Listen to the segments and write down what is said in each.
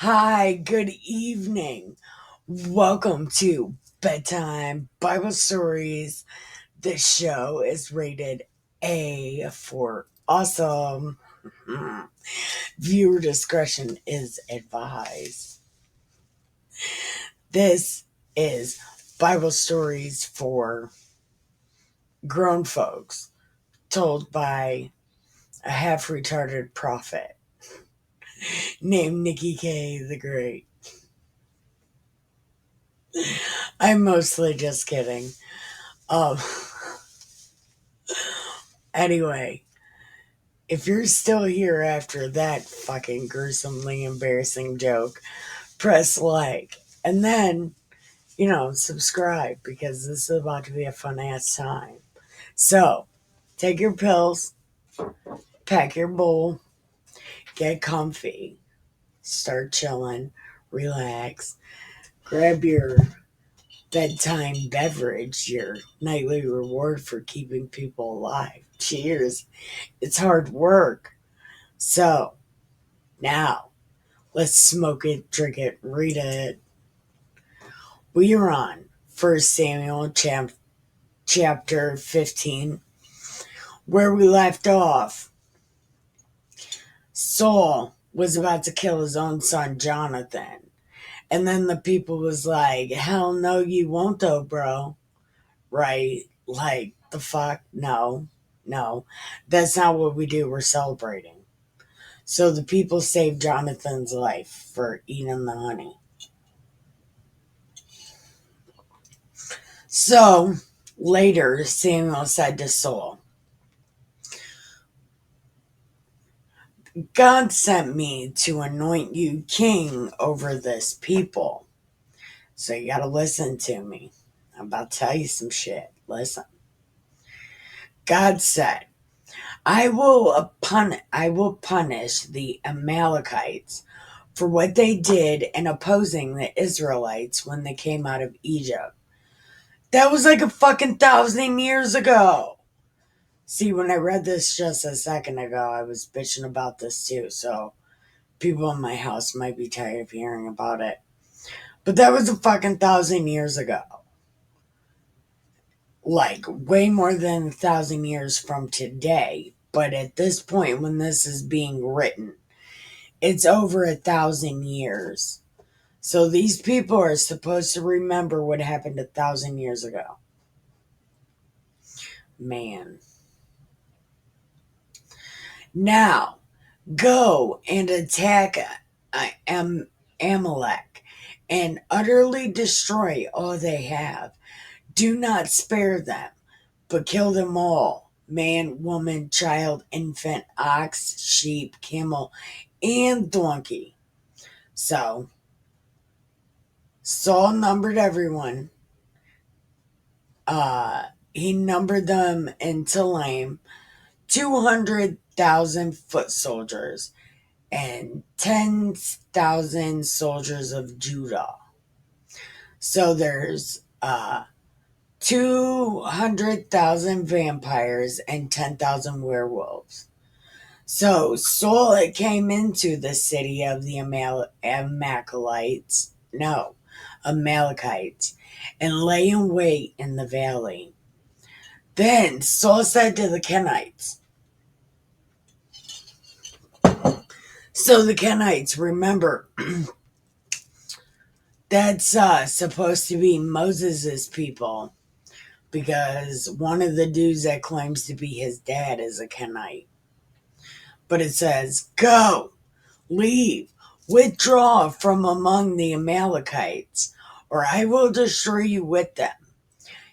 Hi, good evening. Welcome to Bedtime Bible Stories. This show is rated A for awesome. Viewer discretion is advised. This is Bible stories for grown folks told by a half retarded prophet named Nikki K the Great. I'm mostly just kidding. Um, anyway, if you're still here after that fucking gruesomely embarrassing joke, press like and then, subscribe because this is about to be a fun ass time. So, take your pills, pack your bowl, get comfy, start chilling, relax, grab your bedtime beverage, your nightly reward for keeping people alive. Cheers. It's hard work. So, now, let's smoke it, drink it, read it. We are on 1 Samuel chapter 15, where we left off. Saul was about to kill his own son Jonathan. And then the people was like, hell no, you won't though, bro. Right? Like, the fuck? No. No. That's not what we do. We're celebrating. So the people saved Jonathan's life for eating the honey. So later, Samuel said to Saul, God sent me to anoint you king over this people. So you gotta listen to me. I'm about to tell you some shit. Listen. God said, I will punish the Amalekites for what they did in opposing the Israelites when they came out of Egypt. That was like a fucking 1,000 years ago. See, when I read this just a second ago, I was bitching about this too, so people in my house might be tired of hearing about it. But that was a fucking 1,000 years ago. Like, way more than 1,000 years from today. But at this point, when this is being written, it's over 1,000 years. So these people are supposed to remember what happened 1,000 years ago. Man. Now, go and attack Amalek and utterly destroy all they have. Do not spare them, but kill them all, man, woman, child, infant, ox, sheep, camel, and donkey. So, Saul numbered everyone. He numbered them in Telaim, 200,000 foot soldiers and 10,000 soldiers of Judah. So there's 200,000 vampires and 10,000 werewolves. So Saul came into the city of the Amalekites, and lay in wait in the valley. Then Saul said to the Kenites, so the Kenites, remember, that's supposed to be Moses's people, because one of the dudes that claims to be his dad is a Kenite. But it says, go, leave, withdraw from among the Amalekites, or I will destroy you with them.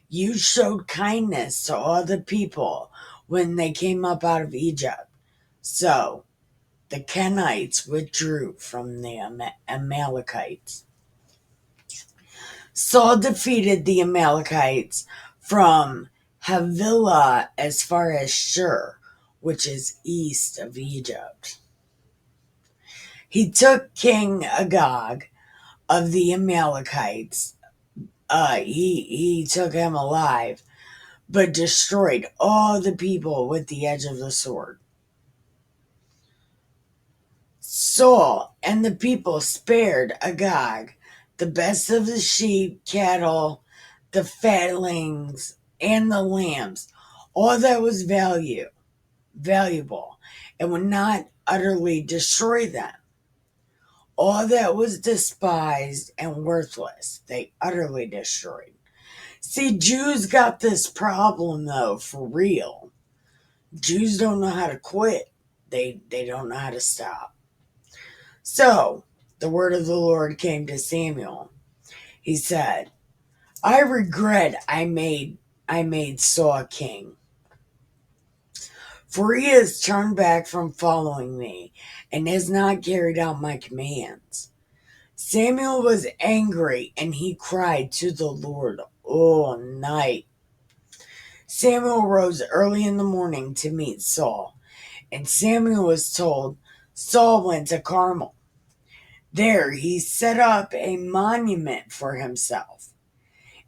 You showed kindness to all the people when they came up out of Egypt. So the Kenites withdrew from the Amalekites. Saul defeated the Amalekites from Havilah as far as Shur, which is east of Egypt. He took King Agag of the Amalekites. He took him alive, but destroyed all the people with the edge of the sword. Saul and the people spared Agag the best of the sheep, cattle, the fatlings, and the lambs, all that was valuable, and would not utterly destroy them. All that was despised and worthless, they utterly destroyed. See, Jews got this problem though, for real. Jews don't know how to quit. They don't know how to stop. So the word of the Lord came to Samuel. He said, I regret I made Saul king, for he has turned back from following me and has not carried out my commands. Samuel was angry and he cried to the Lord all night. Samuel rose early in the morning to meet Saul, and Samuel was told Saul went to Carmel. There he set up a monument for himself,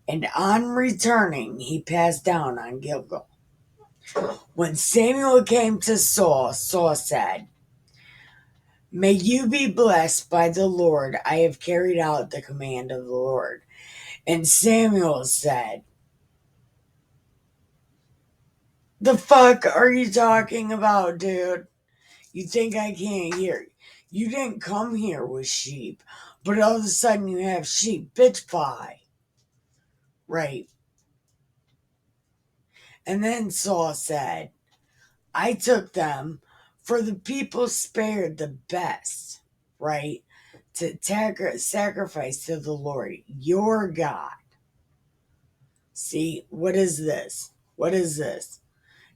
and on returning he passed down on Gilgal. When Samuel came to Saul, Saul said, May you be blessed by the Lord. I have carried out the command of the Lord. And Samuel said, The fuck are you talking about, dude? You think I can't hear? You didn't come here with sheep, but all of a sudden you have sheep. Bitch pie. Right. And then Saul said, I took them, for the people spared the best, right, to sacrifice to the Lord, your God. See, what is this? What is this?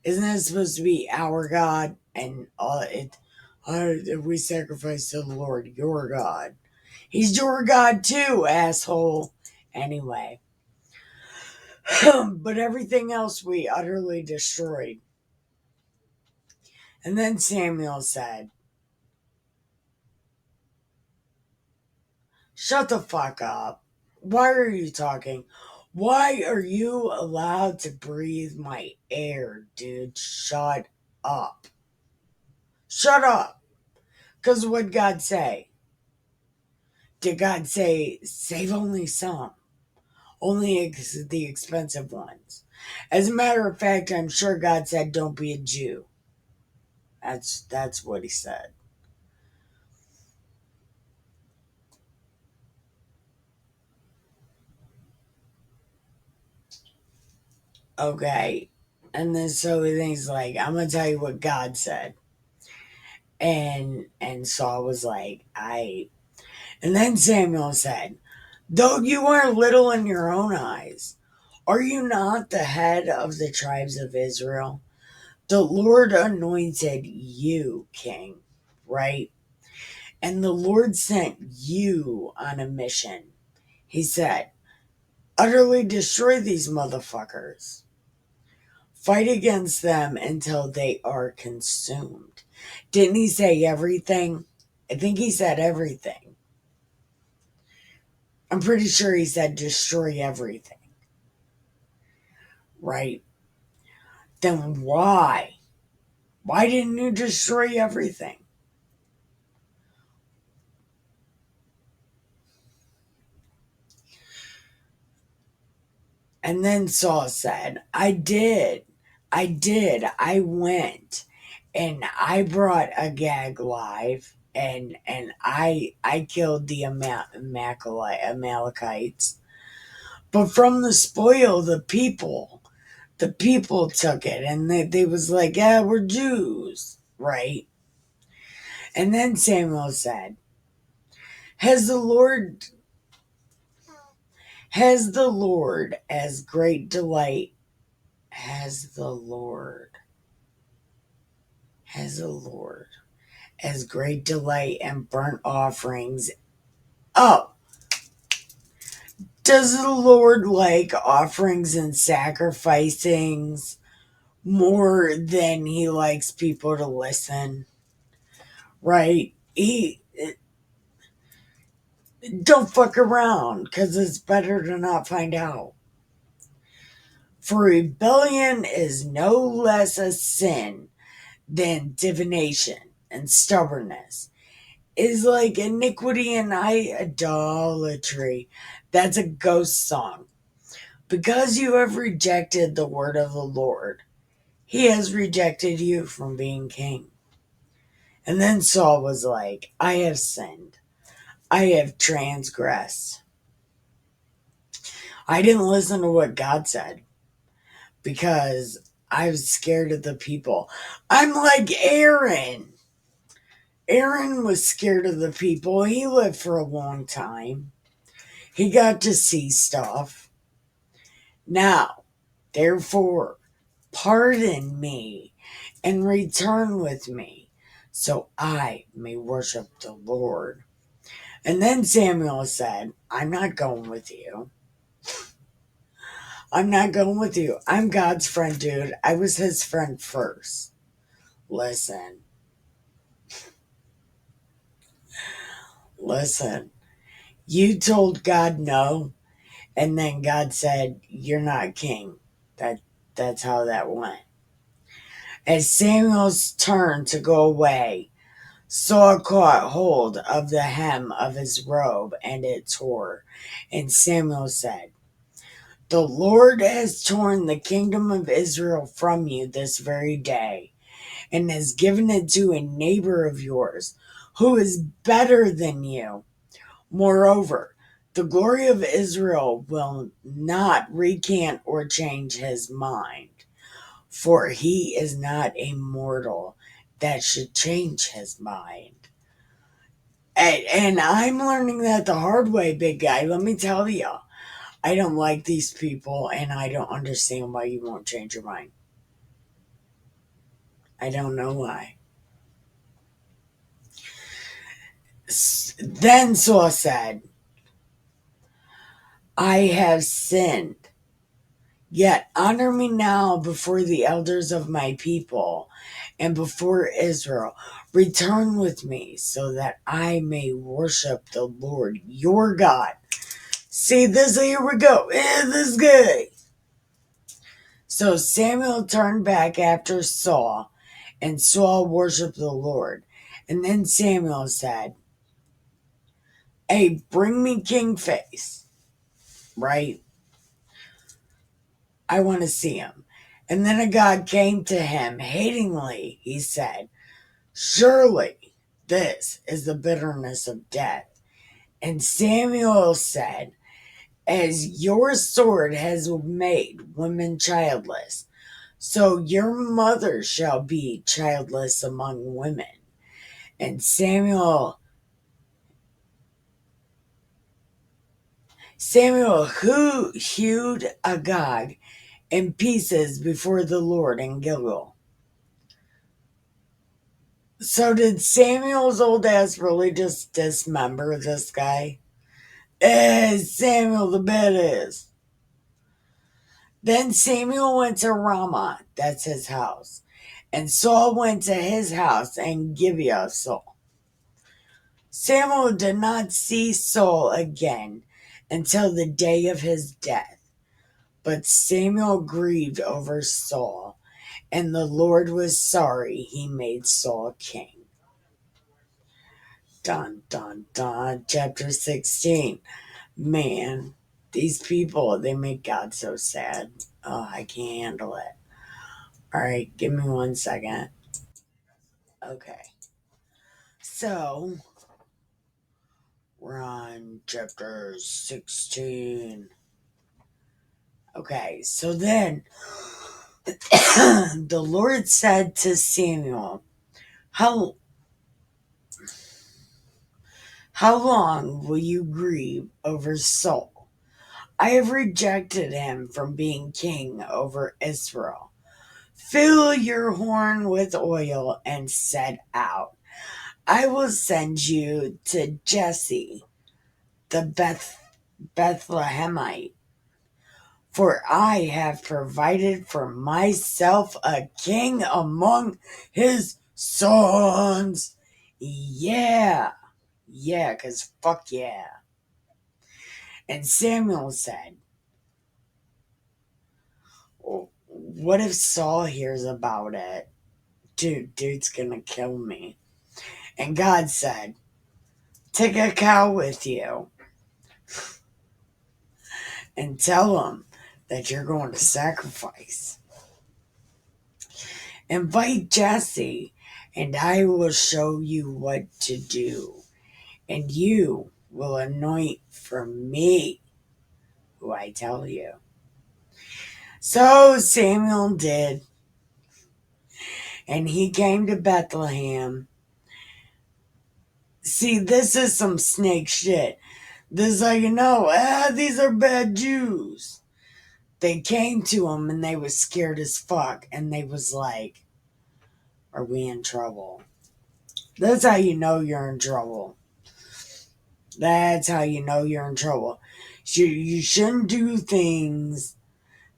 Isn't it supposed to be our God? And we sacrifice to the Lord, your God. He's your God too, asshole. Anyway. But everything else we utterly destroyed. And then Samuel said, Shut the fuck up. Why are you talking? Why are you allowed to breathe my air, dude? Shut up. Shut up. Because what God say? Did God say, save only some? Only the expensive ones. As a matter of fact, I'm sure God said, don't be a Jew. That's what he said. Okay. And then so he's like, I'm gonna tell you what God said. And Saul was like, and then Samuel said, Though you are little in your own eyes, are you not the head of the tribes of Israel? The Lord anointed you king, right? And the Lord sent you on a mission. He said, Utterly destroy these motherfuckers. Fight against them until they are consumed. Didn't he say everything? I think he said everything. I'm pretty sure he said destroy everything. Right? Then why? Why didn't you destroy everything? And then Saul said, I did. I went and I brought Agag live and I killed the Amalekites. But from the spoil, the people took it and they was like, yeah, we're Jews, right? And then Samuel said, Has the Lord as great delight has the Lord as great delight in burnt offerings. Oh, does the Lord like offerings and sacrificings more than he likes people to listen? Right? He don't fuck around because it's better to not find out. For rebellion is no less a sin than divination and stubbornness. is like iniquity and idolatry. That's a ghost song. Because you have rejected the word of the Lord, he has rejected you from being king. And then Saul was like, I have sinned. I have transgressed. I didn't listen to what God said because I was scared of the people. I'm like Aaron. Aaron was scared of the people. He lived for a long time. He got to see stuff. Now, therefore, pardon me and return with me so I may worship the Lord. And then Samuel said, I'm not going with you. I'm not going with you. I'm God's friend, dude. I was his friend first. Listen. Listen. You told God no, and then God said, you're not king. That's how that went. As Samuel's turned to go away, Saul caught hold of the hem of his robe, and it tore. And Samuel said, the Lord has torn the kingdom of Israel from you this very day, and has given it to a neighbor of yours, who is better than you. Moreover, the glory of Israel will not recant or change his mind, for he is not a mortal that should change his mind. And I'm learning that the hard way, big guy. Let me tell you, I don't like these people, and I don't understand why you won't change your mind. I don't know why. Then Saul said, I have sinned. Yet honor me now before the elders of my people and before Israel. Return with me so that I may worship the Lord your God. See this, here we go. This guy. So Samuel turned back after Saul, and Saul worshiped the Lord. And then Samuel said, hey, bring me king face, right? I want to see him. And then a God came to him hatingly. He said, surely this is the bitterness of death. And Samuel said, as your sword has made women childless, so your mother shall be childless among women. And Samuel who hewed Agag in pieces before the Lord in Gilgal. So did Samuel's old ass really just dismember this guy? Samuel the badass. Then Samuel went to Ramah, that's his house, and Saul went to his house in Gibeah of Saul. Samuel did not see Saul again until the day of his death, but Samuel grieved over Saul, and the Lord was sorry he made Saul king. Dun, dun, dun. Chapter 16. Man, these people, they make God so sad. Oh, I can't handle it. All right, give me 1 second. Okay. So, we're on chapter 16. Okay, so then the Lord said to Samuel, How long will you grieve over Saul? I have rejected him from being king over Israel. Fill your horn with oil and set out. I will send you to Jesse the Bethlehemite, for I have provided for myself a king among his sons. Yeah, because fuck yeah. And Samuel said, what if Saul hears about it? Dude's gonna kill me. And God said, Take a cow with you and tell them that you're going to sacrifice. Invite Jesse, and I will show you what to do, and you will anoint for me who I tell you. So Samuel did, and he came to Bethlehem. See, this is some snake shit. This is how you know, these are bad Jews. They came to him and they was scared as fuck, and they was like, are we in trouble? That's how you know you're in trouble. That's how you know you're in trouble. You shouldn't do things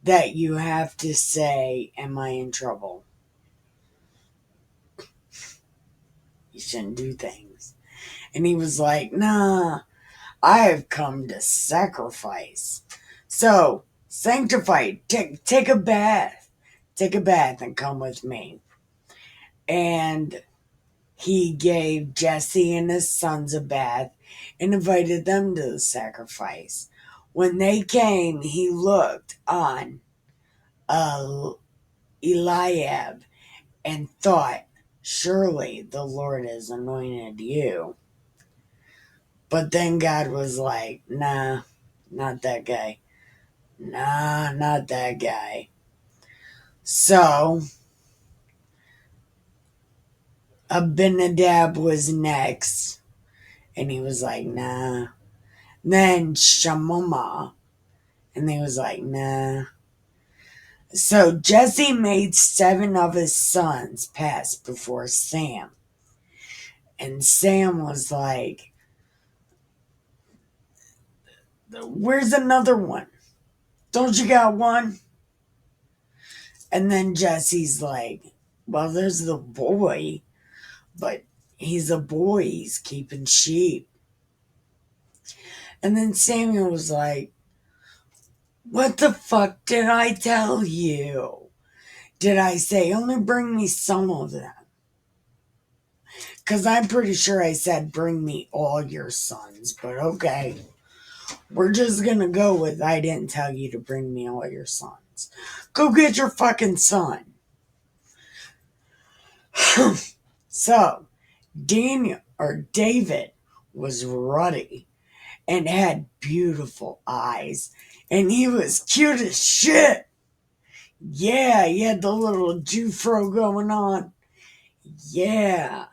that you have to say, am I in trouble? You shouldn't do things. And he was like, nah, I have come to sacrifice. So, sanctify, take a bath. Take a bath and come with me. And he gave Jesse and his sons a bath and invited them to the sacrifice. When they came, he looked on Eliab and thought, surely the Lord has anointed you. But then God was like, nah, not that guy. Nah, not that guy. So, Abinadab was next. And he was like, nah. Then Shamuma. And he was like, nah. So Jesse made 7 of his sons pass before Sam. And Sam was like, where's another one? Don't you got one? And then Jesse's like, well, there's the boy, but he's a boy. He's keeping sheep. And then Samuel was like, what the fuck did I tell you? Did I say only bring me some of them? Because I'm pretty sure I said bring me all your sons, but okay. We're just gonna go with I didn't tell you to bring me all your sons. Go get your fucking son. So, David was ruddy and had beautiful eyes, and he was cute as shit. Yeah, he had the little Jew fro going on. Yeah,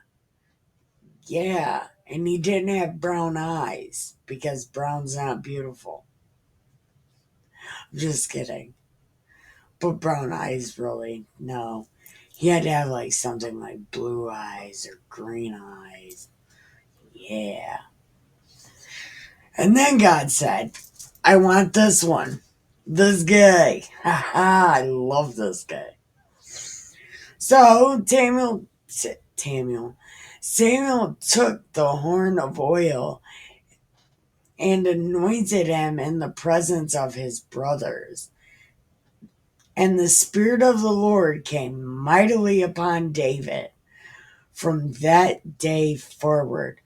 and he didn't have brown eyes because brown's not beautiful. I'm just kidding. But brown eyes, really, no. He had to have like something like blue eyes or green eyes. Yeah. And then God said, I want this one. This guy. Haha, I love this guy. So Samuel took the horn of oil and anointed him in the presence of his brothers. And the Spirit of the Lord came mightily upon David from that day forward.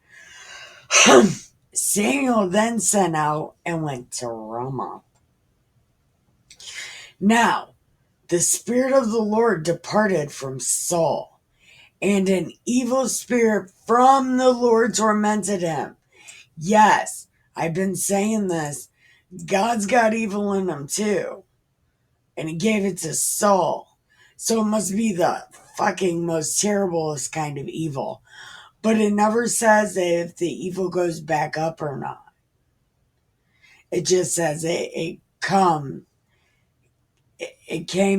Samuel then sent out and went to Ramah. Now, the Spirit of the Lord departed from Saul, and an evil spirit from the Lord tormented him. Yes, I've been saying this. God's got evil in him too. And he gave it to Saul. So it must be the fucking most terriblest kind of evil. But it never says if the evil goes back up or not. It just says it came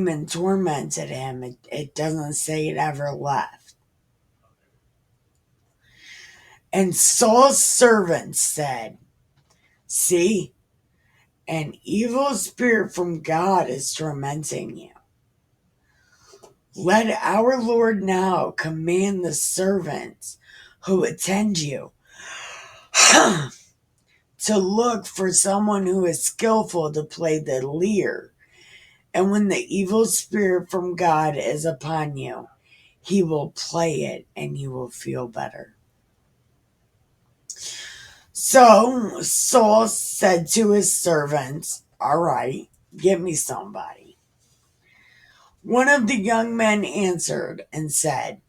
and tormented him. It doesn't say it ever left. And Saul's servants said, see, an evil spirit from God is tormenting you. Let our Lord now command the servants who attend you to look for someone who is skillful to play the lyre. And when the evil spirit from God is upon you, he will play it and you will feel better. So Saul said to his servants, "All right, get me somebody." One of the young men answered and said,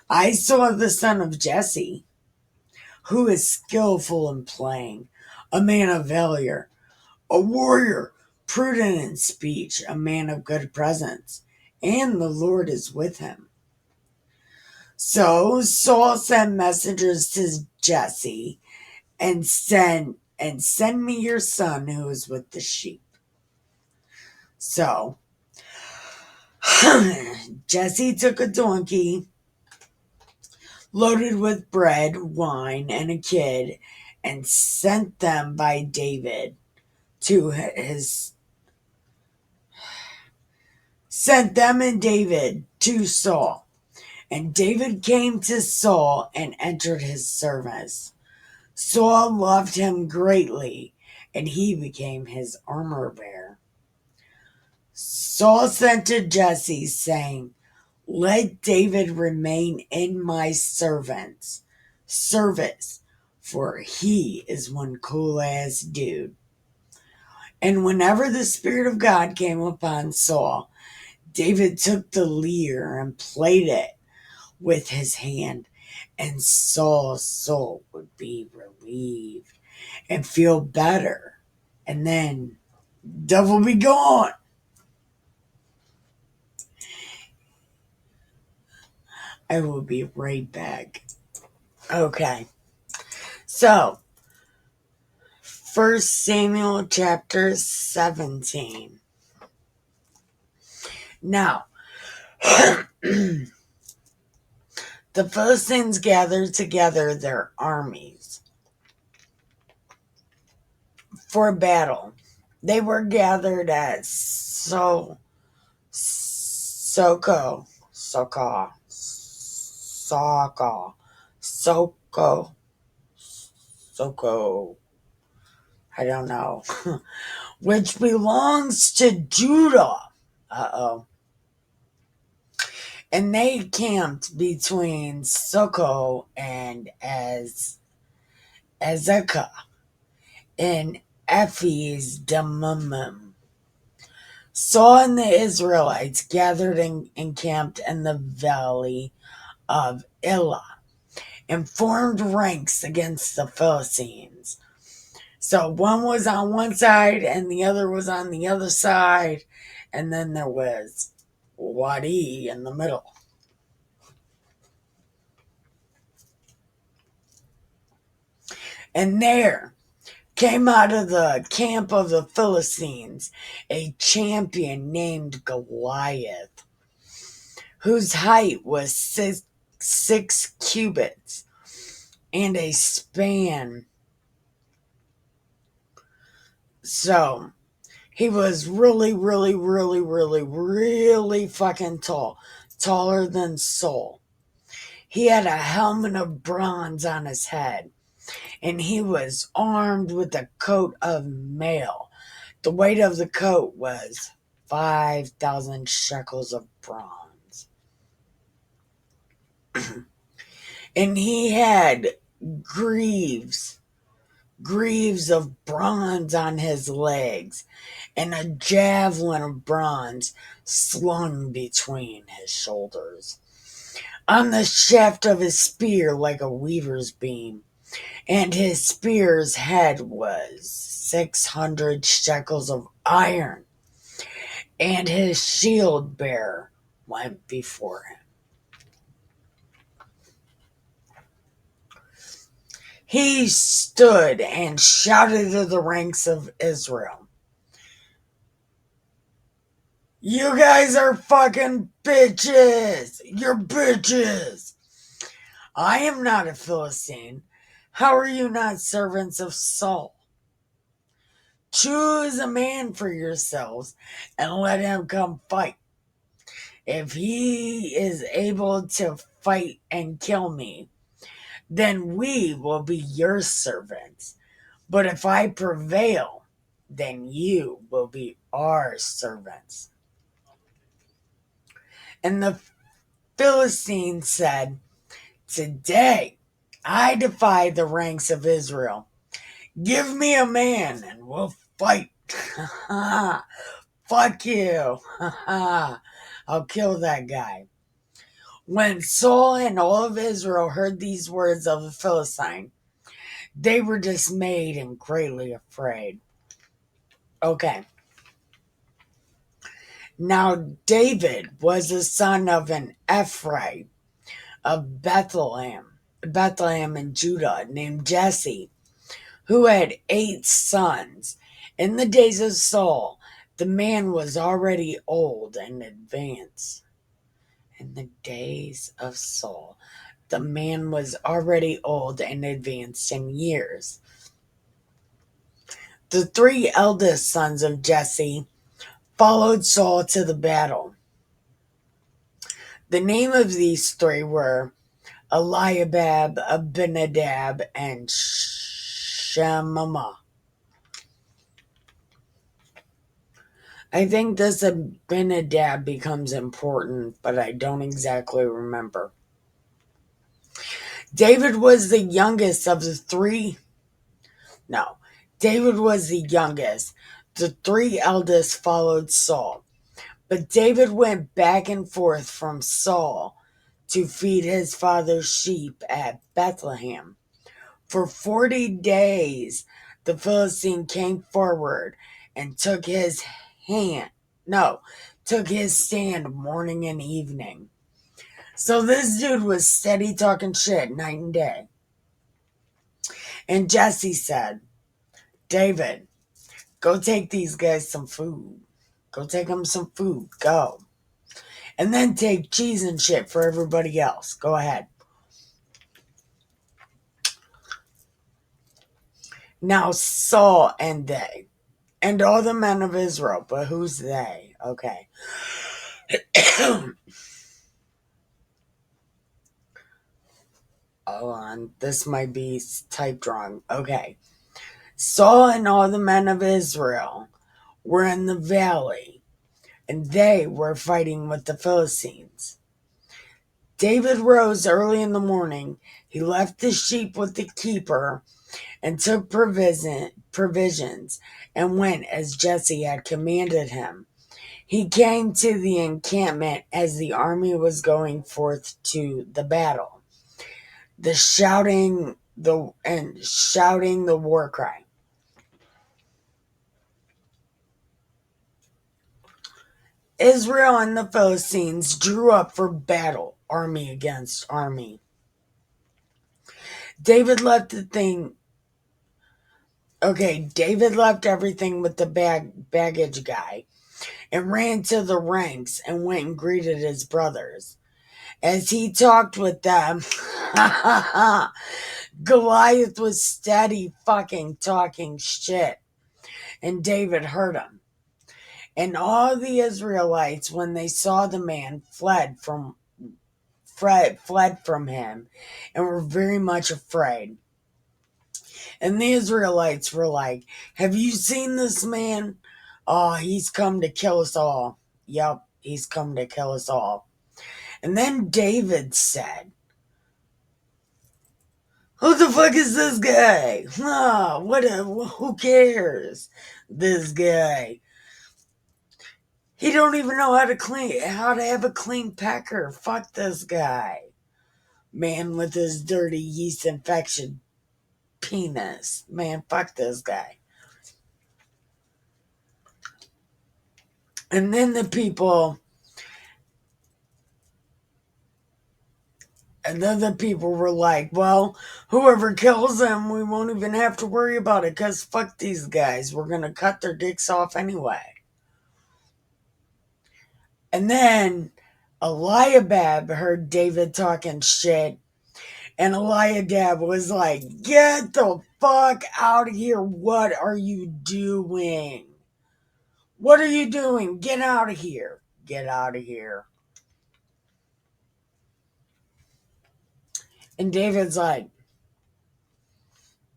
"I saw the son of Jesse, who is skillful in playing, a man of valor, a warrior, prudent in speech, a man of good presence, and the Lord is with him." So Saul sent messengers to Jesse and send me your son who is with the sheep. So Jesse took a donkey loaded with bread, wine, and a kid, and sent them by David to his sent them and David to Saul. And David came to Saul and entered his service. Saul loved him greatly, and he became his armor bearer. Saul sent to Jesse, saying, "Let David remain in my servant's service, for he is one cool ass dude." And whenever the Spirit of God came upon Saul, David took the lyre and played it with his hand, and Saul's soul would be relieved and feel better, and then devil be gone. I will be right back. Okay, so 1 Samuel chapter 17. Now, the Philistines gathered together their armies for battle. They were gathered at Soko, Soko, Soko, I don't know, which belongs to Judah. And they camped between Soko and Azekah in Ephes Dammim. Saul and the Israelites gathered and encamped in the valley of Elah and formed ranks against the Philistines. So one was on one side and the other was on the other side, and then there was Wadi in the middle. And there came out of the camp of the Philistines a champion named Goliath, whose height was six cubits and a span. So he was really, really, really, really, really fucking tall, taller than Saul. He had a helmet of bronze on his head, and he was armed with a coat of mail. The weight of the coat was 5,000 shekels of bronze. And he had greaves of bronze on his legs, and a javelin of bronze slung between his shoulders. On the shaft of his spear, like a weaver's beam, and his spear's head was 600 shekels of iron, and his shield bearer went before him. He stood and shouted to the ranks of Israel, "You guys are fucking bitches! You're bitches! I am not a Philistine. How are you not servants of Saul? Choose a man for yourselves and let him come fight. If he is able to fight and kill me, then we will be your servants. But if I prevail, then you will be our servants." And the Philistines said, "Today I defy the ranks of Israel. Give me a man and we'll fight. Fuck you. I'll kill that guy. When Saul and all of Israel heard these words of the Philistine, they were dismayed and greatly afraid. Okay. Now David was the son of an Ephraim of Bethlehem in Judah, named Jesse, who had 8 sons. In the days of Saul, the man was already old and advanced. In the days of Saul, the man was already old and advanced in years. The 3 eldest sons of Jesse followed Saul to the battle. The name of these 3 were Eliab, Abinadab, and Shemaiah. I think this Abinadab becomes important, but I don't exactly remember. David was the youngest of the 3. No, David was the youngest. The 3 eldest followed Saul. But David went back and forth from Saul to feed his father's sheep at Bethlehem. For 40 days, the Philistine came forward and took his stand morning and evening. So this dude was steady talking shit night and day. And Jesse said, David, go take these guys some food. Go take them some food. Go. And then take cheese and shit for everybody else. Go ahead. Now Saul and they, and all the men of Israel, but who's they? Okay. Hold on, this might be typed wrong. Okay. Saul and all the men of Israel were in the valley, and they were fighting with the Philistines. David rose early in the morning. He left the sheep with the keeper and took provisions and went as Jesse had commanded him. He came to the encampment as the army was going forth to the battle, shouting the war cry. Israel and the Philistines drew up for battle, army against army. David left everything with the baggage guy and ran to the ranks and went and greeted his brothers. As he talked with them, Goliath was steady fucking talking shit, and David heard him. And all the Israelites, when they saw the man, fled from him and were very much afraid. And the Israelites were like, have you seen this man? Oh, he's come to kill us all. Yep, he's come to kill us all. And then David said, who the fuck is this guy? Who cares? This guy. He don't even know how to have a clean pecker. Fuck this guy. Man with his dirty yeast infection penis. Man, fuck this guy. And then the people were like, well, whoever kills them, we won't even have to worry about it, because fuck these guys. We're going to cut their dicks off anyway. And then Eliab heard David talking shit, and Eliab was like, get the fuck out of here. What are you doing? What are you doing? Get out of here. Get out of here. And David's like,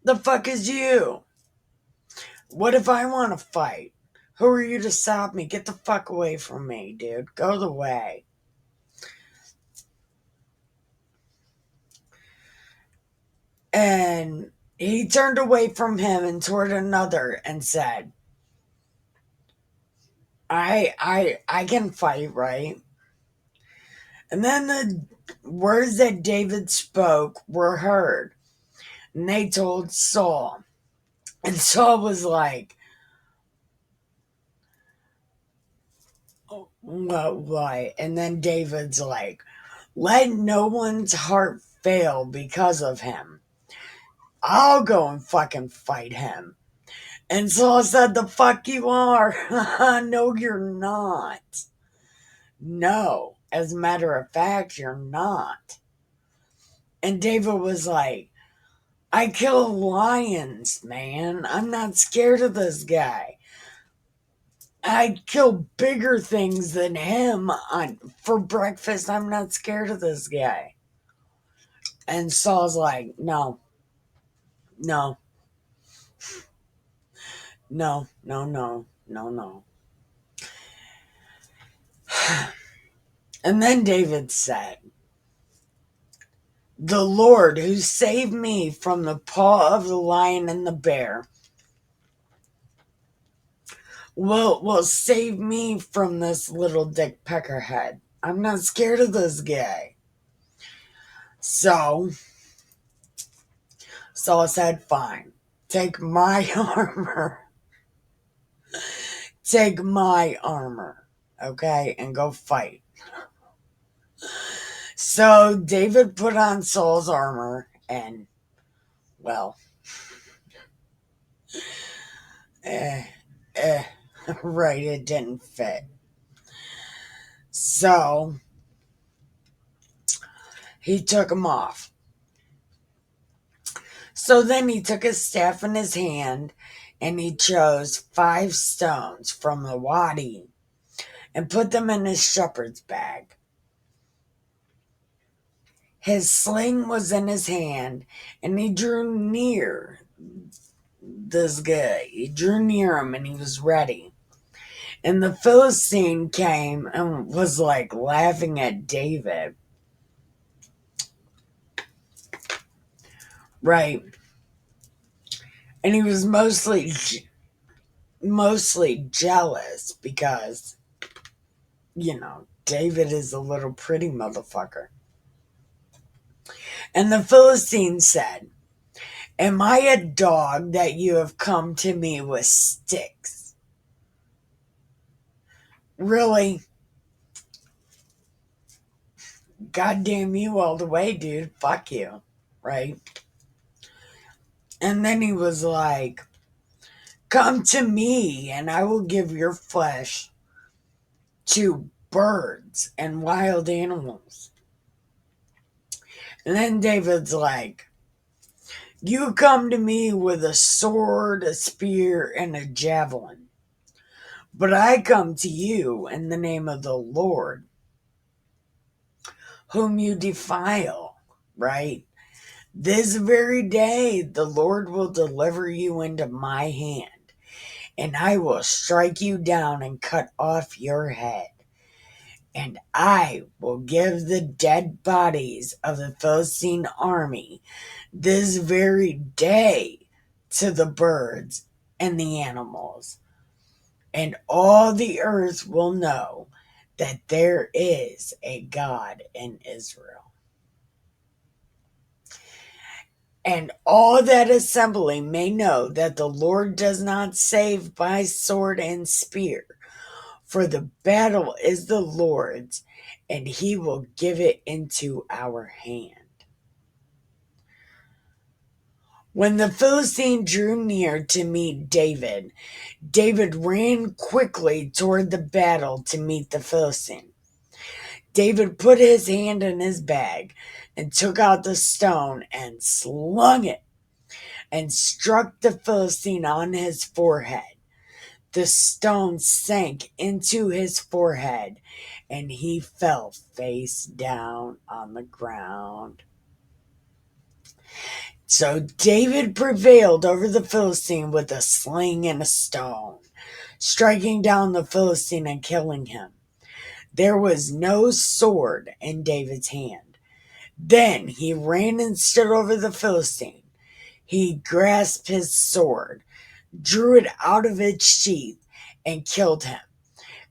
the fuck is you? What if I want to fight? Who are you to stop me? Get the fuck away from me, dude. Go the way. And He turned away from him and toward another and said, I can fight, right? And then the words that David spoke were heard, and they told Saul. And Saul was like, oh, what? And then David's like, let no one's heart fail because of him. I'll go and fucking fight him. And Saul said, the fuck you are. No, you're not. No, as a matter of fact, you're not. And David was like, I kill lions, man. I'm not scared of this guy. I kill bigger things than him for breakfast. I'm not scared of this guy. And Saul's like, no, no, no, no, no, no, no. And then David said, the Lord who saved me from the paw of the lion and the bear will save me from this little dick peckerhead. I'm not scared of this guy. So Saul said, fine, take my armor. Take my armor, okay, and go fight. So David put on Saul's armor and, well, right, it didn't fit. So he took him off. So then he took his staff in his hand and he chose 5 stones from the wadi and put them in his shepherd's bag. His sling was in his hand and he drew near this guy. He drew near him and he was ready. And the Philistine came and was like laughing at David. Right. And he was mostly jealous because, David is a little pretty motherfucker. And the Philistine said, am I a dog that you have come to me with sticks? Really? Goddamn you all the way, dude. Fuck you. Right? And then he was like, come to me and I will give your flesh to birds and wild animals. And then David's like, you come to me with a sword, a spear, and a javelin. But I come to you in the name of the Lord, whom you defile, right? This very day the Lord will deliver you into my hand, and I will strike you down and cut off your head. And I will give the dead bodies of the Philistine army this very day to the birds and the animals. And all the earth will know that there is a God in Israel. And all that assembly may know that the Lord does not save by sword and spear, for the battle is the Lord's, and he will give it into our hand. When the Philistine drew near to meet David, David ran quickly toward the battle to meet the Philistine. David put his hand in his bag and took out the stone and slung it and struck the Philistine on his forehead. The stone sank into his forehead and he fell face down on the ground. So David prevailed over the Philistine with a sling and a stone, striking down the Philistine and killing him. There was no sword in David's hand. Then he ran and stood over the Philistine. He grasped his sword, drew it out of its sheath, and killed him,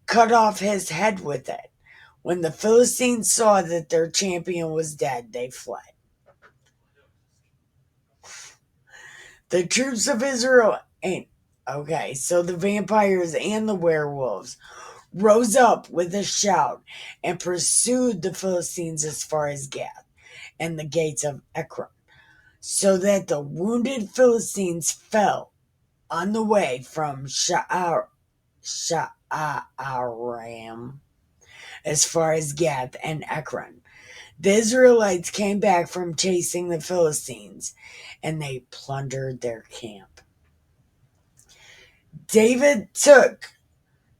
cut off his head with it. When the Philistines saw that their champion was dead, they fled. The troops of Israel and okay, so the vampires and the werewolves rose up with a shout and pursued the Philistines as far as Gath and the gates of Ekron, so that the wounded Philistines fell on the way from Sha'aram as far as Gath and Ekron. The Israelites came back from chasing the Philistines, and they plundered their camp. David took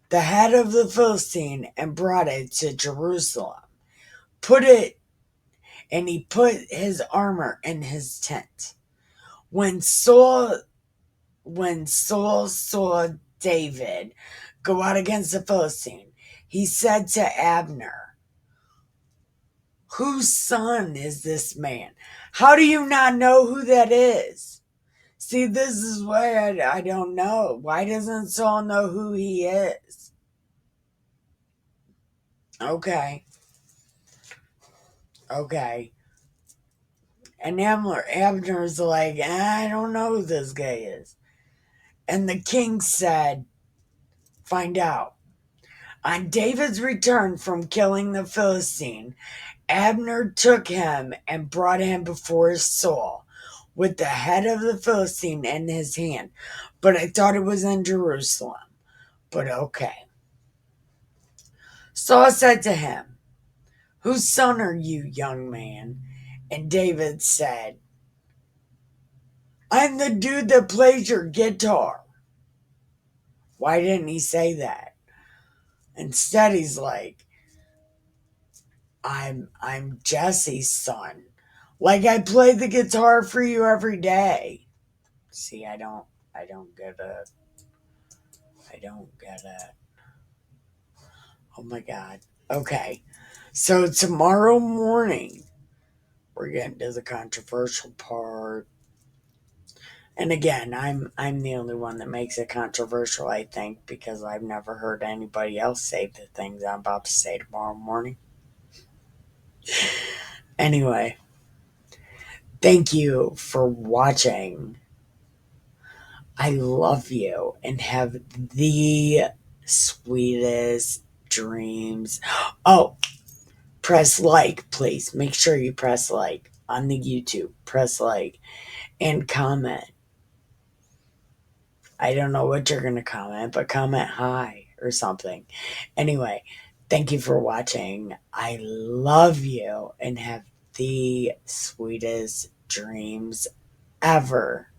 the head of the Philistine and brought it to Jerusalem. He put his armor in his tent. When Saul saw David go out against the Philistine, he said to Abner, "Whose son is this man? How do you not know who that is?" See, this is why I don't know. Why doesn't Saul know who he is? Okay. And Abner's like, I don't know who this guy is. And the king said, find out. On David's return from killing the Philistine, Abner took him and brought him before Saul with the head of the Philistine in his hand. But I thought it was in Jerusalem. But okay. Saul said to him, "Whose son are you, young man?" And David said, "I'm the dude that plays your guitar." Why didn't he say that? Instead, he's like, I'm Jesse's son. Like I play the guitar for you every day. See, I don't get it. I don't get it. Oh my god. Okay. So tomorrow morning we're getting to the controversial part. And again, I'm the only one that makes it controversial, I think, because I've never heard anybody else say the things I'm about to say tomorrow morning. Anyway, thank you for watching. I love you and have the sweetest dreams. Oh, press like, please. Make sure you press like on the YouTube. Press like and comment. I don't know what you're going to comment, but comment hi or something. Anyway, thank you for watching. I love you and have the sweetest dreams ever.